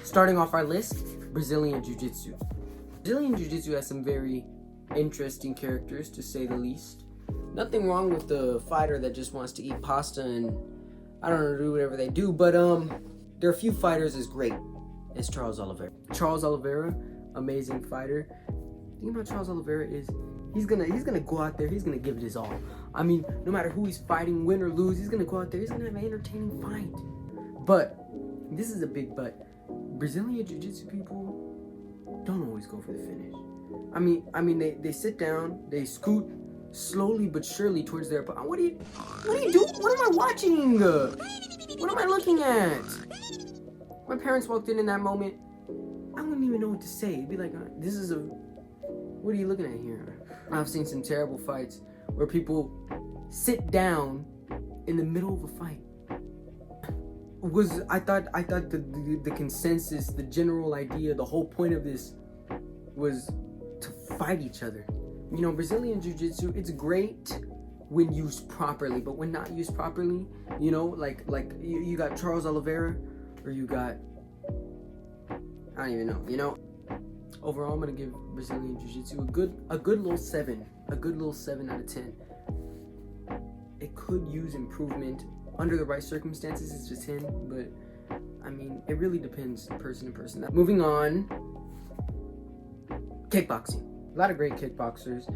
Starting off our list, Brazilian Jiu-Jitsu. Brazilian Jiu-Jitsu has some very interesting characters, to say the least. Nothing wrong with the fighter that just wants to eat pasta and, I don't know, do whatever they do, but there are a few fighters as great as Charles Oliveira. Charles Oliveira, amazing fighter. The thing about Charles Oliveira is he's gonna go out there, he's gonna give it his all. I mean, no matter who he's fighting, win or lose, he's gonna go out there, he's gonna have an entertaining fight. But, this is a big but, Brazilian Jiu-Jitsu people don't always go for the finish. I mean, they sit down, they scoot slowly but surely towards their opponent. What are you doing? What am I watching? What am I looking at? My parents walked in that moment. I wouldn't even know what to say. It'd be like, what are you looking at here? I've seen some terrible fights where people sit down in the middle of a fight. I thought the consensus, the general idea, the whole point of this was to fight each other. You know, Brazilian Jiu-Jitsu, it's great when used properly, but when not used properly, you know, like you got Charles Oliveira, or you got, I don't even know, you know. Overall, I'm gonna give Brazilian Jiu-Jitsu a good little 7 out of 10. It could use improvement under the right circumstances. It's just 10, but I mean, it really depends person to person. Moving on, kickboxing. A lot of great kickboxers.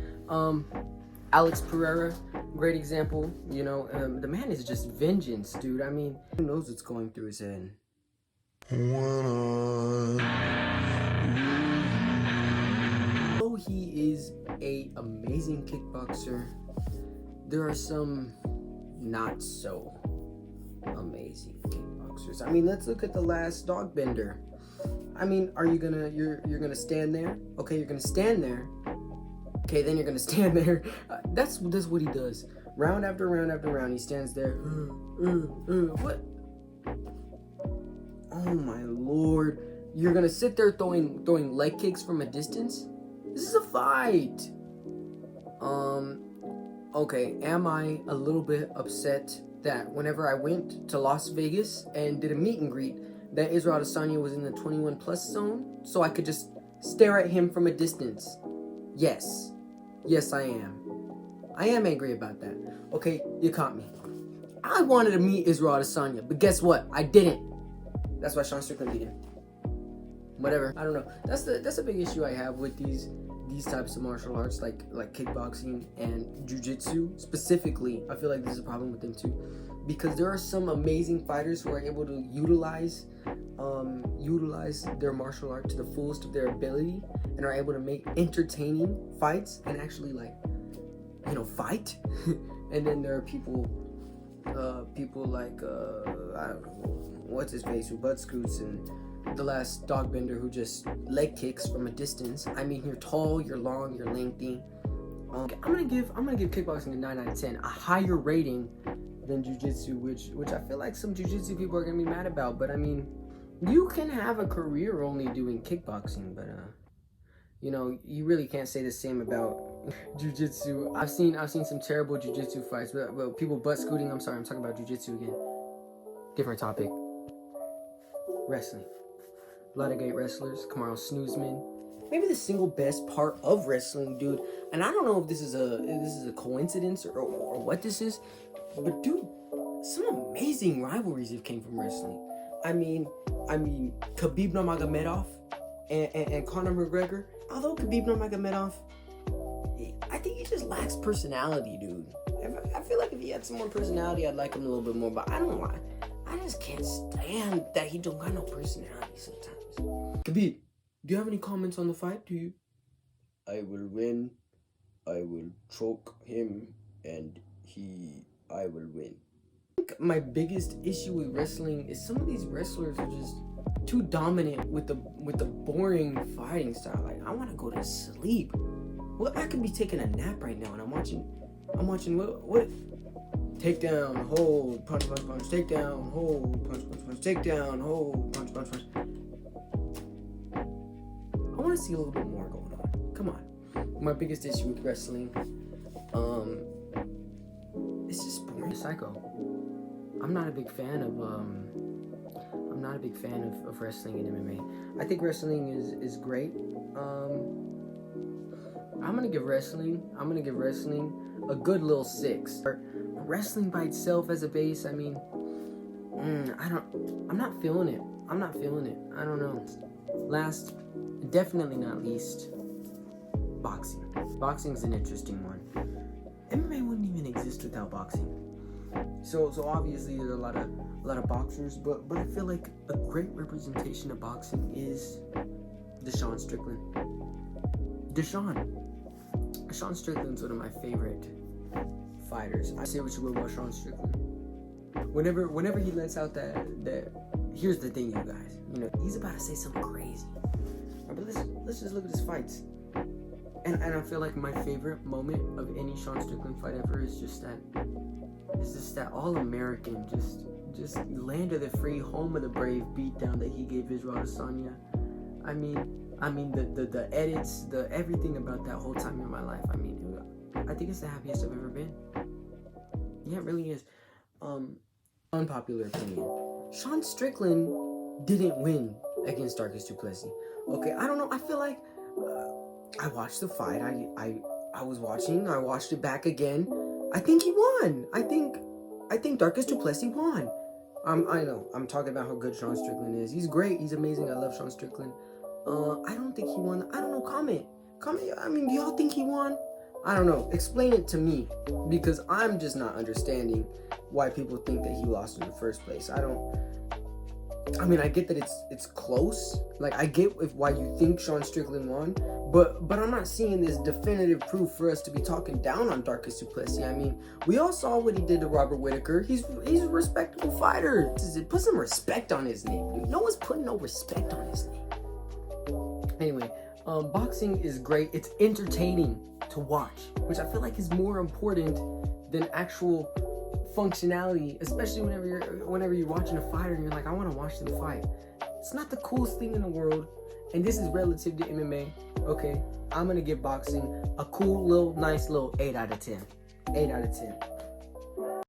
Alex Pereira, great example. You know, the man is just vengeance, dude. I mean, who knows what's going through his head? Though he is an amazing kickboxer, there are some not so amazing kickboxers. I mean, let's look at the last dog bender. I mean, are you gonna you're gonna stand there? Okay, you're gonna stand there. Okay, then you're gonna stand there. That's what he does. Round after round after round, he stands there. What? Oh my lord! You're gonna sit there throwing leg kicks from a distance? This is a fight. Okay, am I a little bit upset that whenever I went to Las Vegas and did a meet and greet, that Israel Adesanya was in the 21 plus zone, so I could just stare at him from a distance? Yes, I am. I am angry about that. Okay, you caught me. I wanted to meet Israel Adesanya, but guess what? I didn't. That's why Sean Strickland beat him. Whatever. I don't know. That's a big issue I have with these types of martial arts, like kickboxing and jiu-jitsu specifically. I feel like there's a problem with them too, because there are some amazing fighters who are able to utilize their martial art to the fullest of their ability and are able to make entertaining fights and actually, like, you know, fight. And then there are people like I don't know, what's his face, who butt scoots, and the last dog bender who just leg kicks from a distance. I mean, you're tall, you're long, you're lengthy. I'm gonna give kickboxing a 9 out of 10, a higher rating than jiu-jitsu, which I feel like some jiu-jitsu people are gonna be mad about. But I mean, you can have a career only doing kickboxing, but you know, you really can't say the same about jiu-jitsu. I've seen some terrible jiu-jitsu fights, but people butt scooting. I'm sorry, I'm talking about jiu-jitsu again. Different topic. Wrestling. Bloodgate wrestlers, Kamaru Snoozman. Maybe the single best part of wrestling, dude. And I don't know if this is a coincidence or what this is, but dude, some amazing rivalries have came from wrestling. I mean, Khabib Nurmagomedov and Conor McGregor. Although Khabib Nurmagomedov, I think he just lacks personality, dude. I feel like if he had some more personality, I'd like him a little bit more. But I don't know. I just can't stand that he don't got no personality sometimes. Khabib, do you have any comments on the fight? Do you? I will win. I will choke him, and I will win. I think my biggest issue with wrestling is some of these wrestlers are just too dominant with the boring fighting style. Like, I want to go to sleep. Well, I could be taking a nap right now, and I'm watching what? Takedown, hold, punch, punch, punch, takedown, hold, punch, punch, punch, takedown, hold, punch, punch, punch. I want to see a little bit more going on. Come on. My biggest issue with wrestling, it's just boring. Psycho. I'm not a big fan of I'm not a big fan of wrestling and MMA. I think wrestling is great. I'm gonna give wrestling a good little 6. Wrestling by itself as a base, I mean, I'm not feeling it. I don't know. Last, definitely not least, boxing. Boxing's an interesting one. MMA wouldn't even exist without boxing. So obviously there's a lot of boxers, but I feel like a great representation of boxing is Deshaun Strickland. Sean Strickland's one of my favorite fighters. I say what you will about Sean Strickland. Whenever he lets out that here's the thing, you guys. You know, he's about to say something crazy. But let's just look at his fights. And I feel like my favorite moment of any Sean Strickland fight ever is just that all-American, just land of the free, home of the brave beatdown that he gave Israel Adesanya. I mean the edits, the everything about that whole time in my life. I mean, I think it's the happiest I've ever been. Yeah, it really is. Unpopular opinion. Sean Strickland didn't win against Darcus Du Plessis. Okay, I don't know. I feel like I watched the fight. I watched it back again. I think he won. I think Darcus Du Plessis won. I know. I'm talking about how good Sean Strickland is. He's great. He's amazing. I love Sean Strickland. I don't think he won. I don't know. Comment. I mean, do y'all think he won? I don't know. Explain it to me, because I'm just not understanding why people think that he lost in the first place. I mean, I get that it's close. Like, I get why you think Sean Strickland won, but I'm not seeing this definitive proof for us to be talking down on Darcus Du Plessis. I mean, we all saw what he did to Robert Whittaker. He's a respectable fighter. Put some respect on his name, dude. No one's putting no respect on his name. Anyway, boxing is great. It's entertaining to watch, which I feel like is more important than actual functionality, especially whenever you're watching a fighter and you're like, I want to watch them fight. It's not the coolest thing in the world, and this is relative to MMA. Okay, I'm gonna give boxing a cool nice little 8 out of 10. 8 out of 10.